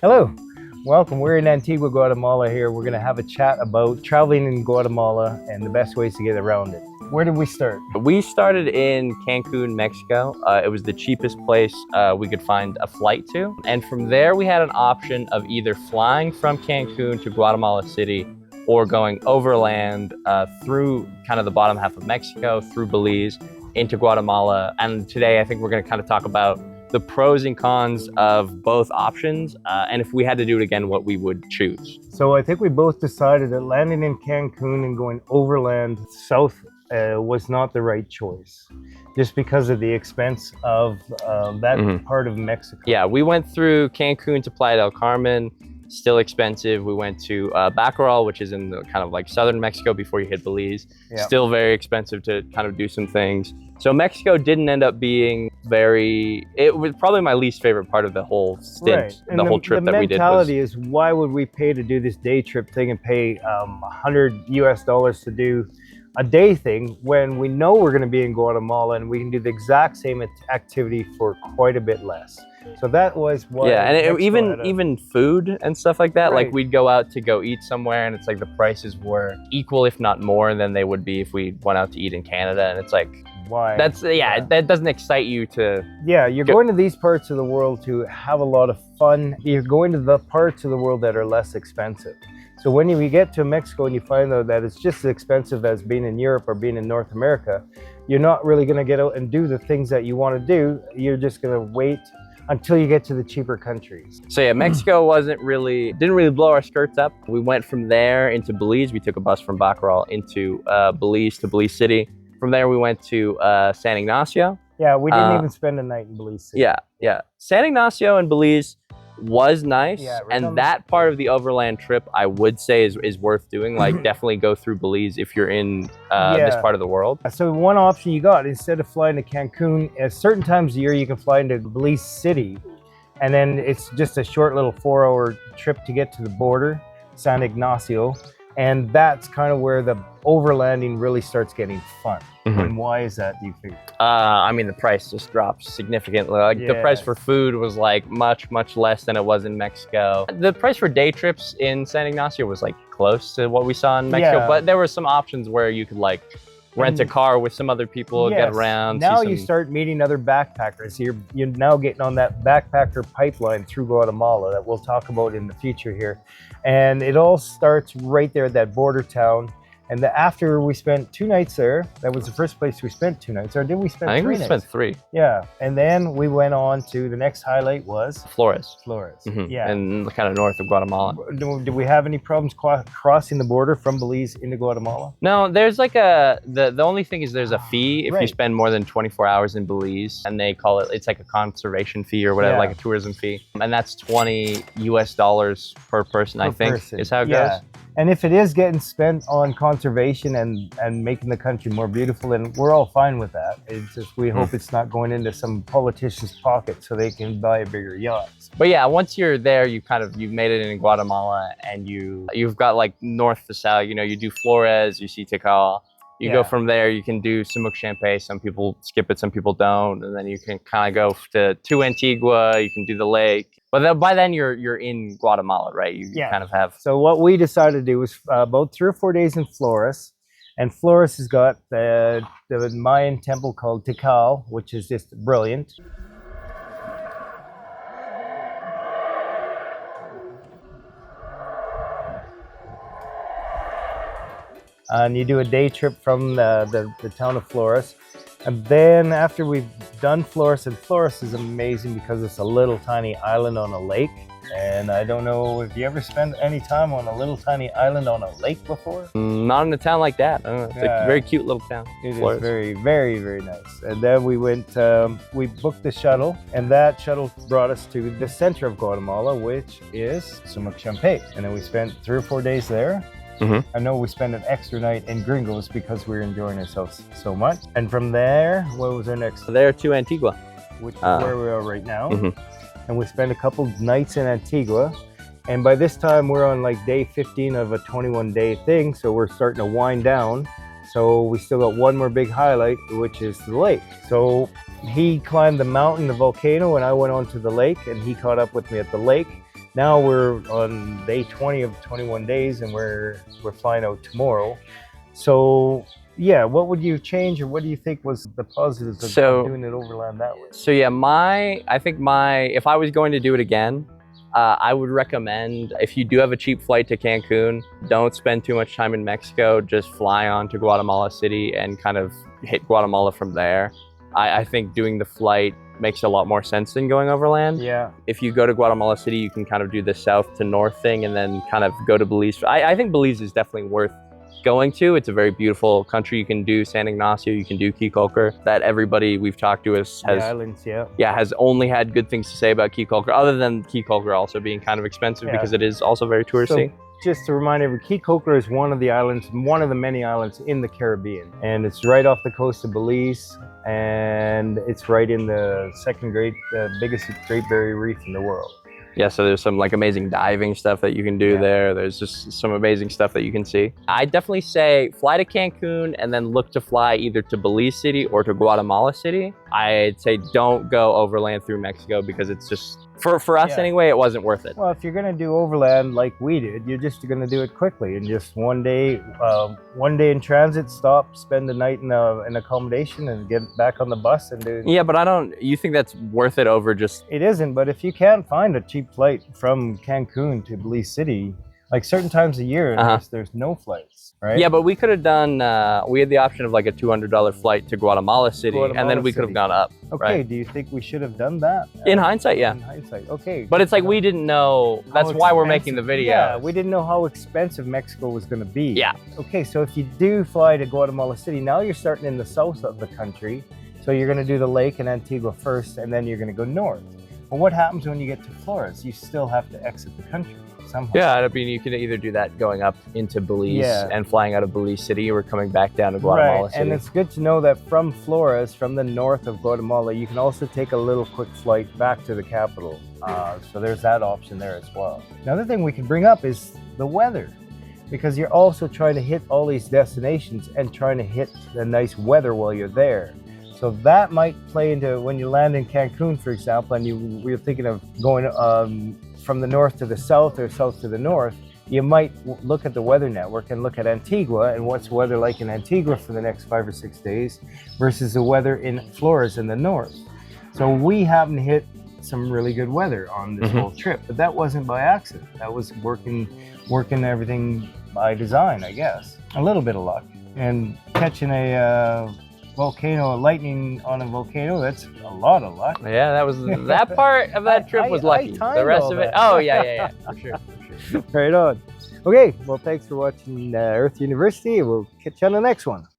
Hello, welcome. We're in Antigua, Guatemala here. We're going to have a chat about traveling in Guatemala and the best ways to get around it. Where did we start? We started in Cancun, Mexico. It was the cheapest place we could find a flight to. And from there, we had an option of either flying from Cancun to Guatemala City or going overland through kind of the bottom half of Mexico, through Belize, into Guatemala. And today, I think we're going to kind of talk about the pros and cons of both options, and if we had to do it again, what we would choose. So I think we both decided that landing in Cancun and going overland south was not the right choice, just because of the expense of that part of Mexico. Yeah, we went through Cancun to Playa del Carmen, still expensive. We went to Baccaral, which is in the kind of like southern Mexico before you hit Belize. Yeah. Still very expensive to kind of do some things. So Mexico didn't end up being it was probably my least favorite part of the whole stint, right. And the whole trip that we did. The mentality is, why would we pay to do this day trip thing and pay $100 US to do a day thing when we know we're going to be in Guatemala and we can do the exact same activity for quite a bit less. So that was what. Yeah, and even food and stuff like that. Right. Like we'd go out to go eat somewhere, and it's like the prices were equal, if not more, than they would be if we went out to eat in Canada. And it's like, why? That doesn't excite you to. Yeah, you're going to these parts of the world to have a lot of fun. You're going to the parts of the world that are less expensive. So when you get to Mexico and you find out that it's just as expensive as being in Europe or being in North America, you're not really going to get out and do the things that you want to do. You're just going to wait until you get to the cheaper countries. So yeah, Mexico didn't really blow our skirts up. We went from there into Belize. We took a bus from Baccaral into Belize to Belize City. From there, we went to San Ignacio. Yeah, we didn't even spend a night in Belize City. Yeah. San Ignacio and Belize was nice, and that part of the overland trip I would say is worth doing. Like definitely go through Belize if you're in this part of the world. So one option you got, instead of flying to Cancun, at certain times of the year you can fly into Belize City, and then it's just a short little 4-hour trip to get to the border, San Ignacio, and that's kind of where the overlanding really starts getting fun. And why is that, do you think? I mean, the price just dropped significantly. Like the price for food was like much less than it was in Mexico. The price for day trips in San Ignacio was like close to what we saw in Mexico, but there were some options where you could like rent a car with some other people, get around. Now you start meeting other backpackers. You're now getting on that backpacker pipeline through Guatemala that we'll talk about in the future here. And it all starts right there at that border town. And after we spent 2 nights there, that was the first place we spent 2 nights. Or did we spend 3 nights? I think we spent 3. Yeah. And then we went on to the next highlight was? Flores. Yeah. And kind of north of Guatemala. Did we have any problems crossing the border from Belize into Guatemala? No, there's like the only thing is there's a fee if you spend more than 24 hours in Belize, and they call it's like a conservation fee or whatever, like a tourism fee. And that's $20 US per person, I think, is how it goes. And if it is getting spent on conservation and making the country more beautiful, then we're all fine with that. It's just we hope it's not going into some politician's pocket so they can buy bigger yachts. But yeah, once you're there, you've made it in Guatemala, and you've got like north to south. You know, you do Flores, you see Tikal. You go from there, you can do Sumuk Champe. Some people skip it, some people don't. And then you can kind of go to Antigua, you can do the lake. But by then you're in Guatemala, right? You kind of have. So what we decided to do was about 3 or 4 days in Flores. And Flores has got the Mayan temple called Tikal, which is just brilliant. And you do a day trip from the town of Flores. And then after we've done Flores, and Flores is amazing because it's a little tiny island on a lake. And I don't know if you ever spent any time on a little tiny island on a lake before? Not in a town like that. It's a very cute little town. It is very, very, very nice. And then we went, we booked the shuttle, and that shuttle brought us to the center of Guatemala, which is Sumuk Champe. And then we spent 3 or 4 days there. I know we spent an extra night in Gringos because we were enjoying ourselves so much. And from there, what was our next? There to Antigua, which is where we are right now. And we spent a couple nights in Antigua. And by this time, we're on like day 15 of a 21-day thing. So we're starting to wind down. So we still got one more big highlight, which is the lake. So he climbed the mountain, the volcano, and I went onto the lake, and he caught up with me at the lake. Now we're on day 20 of 21 days, and we're flying out tomorrow. So yeah, what would you change, or what do you think was the positives of doing it overland that way? So yeah, if I was going to do it again, I would recommend, if you do have a cheap flight to Cancun, don't spend too much time in Mexico. Just fly on to Guatemala City and kind of hit Guatemala from there. I think doing the flight makes a lot more sense than going overland. Yeah. If you go to Guatemala City, you can kind of do the south to north thing and then kind of go to Belize. I think Belize is definitely worth going to. It's a very beautiful country. You can do San Ignacio, you can do Quiculcar. That everybody we've talked to has the islands, has only had good things to say about Quiculcar, other than Quiculcar also being kind of expensive because it is also very touristy. So, just to remind everyone, Quiculcar is one of the islands, one of the many islands in the Caribbean, and it's right off the coast of Belize, and it's right in the biggest Great Barrier Reef in the world. Yeah, so there's some like amazing diving stuff that you can do there. There's just some amazing stuff that you can see. I definitely say fly to Cancun and then look to fly either to Belize City or to Guatemala City. I'd say don't go overland through Mexico because it's just, for us anyway, it wasn't worth it. Well, if you're gonna do overland like we did, you're just gonna do it quickly and just one day in transit, stop, spend the night in an accommodation and get back on the bus and do. Yeah, but you think that's worth it over just? It isn't, but if you can't find a cheap flight from Cancun to Belize City, like certain times a year, there's no flights, right? Yeah, but we could have done, we had the option of like a $200 flight to Guatemala City, and then we could have gone up. Okay, right? Do you think we should have done that? In hindsight, yeah. In hindsight, okay. But it's like we didn't know, that's why we're making the video. Yeah, we didn't know how expensive Mexico was going to be. Yeah. Okay, so if you do fly to Guatemala City, now you're starting in the south of the country, so you're going to do the lake in Antigua first, and then you're going to go north. But what happens when you get to Flores? You still have to exit the country somehow. Yeah, I mean, you can either do that going up into Belize and flying out of Belize City, or coming back down to Guatemala City. And it's good to know that from Flores, from the north of Guatemala, you can also take a little quick flight back to the capital. So there's that option there as well. Another thing we can bring up is the weather, because you're also trying to hit all these destinations and trying to hit the nice weather while you're there. So that might play into when you land in Cancun, for example, and we're thinking of going from the north to the south or south to the north. You might look at the weather network and look at Antigua and what's weather like in Antigua for the next 5 or 6 days versus the weather in Flores in the north. So we haven't hit some really good weather on this whole trip, but that wasn't by accident. That was working everything by design, I guess. A little bit of luck, and catching a lightning on a volcano, that's a lot of luck. Yeah, that was that part of that trip was lucky. The rest of it, for sure. Right on. Okay, well, thanks for watching Earth University. We'll catch you on the next one.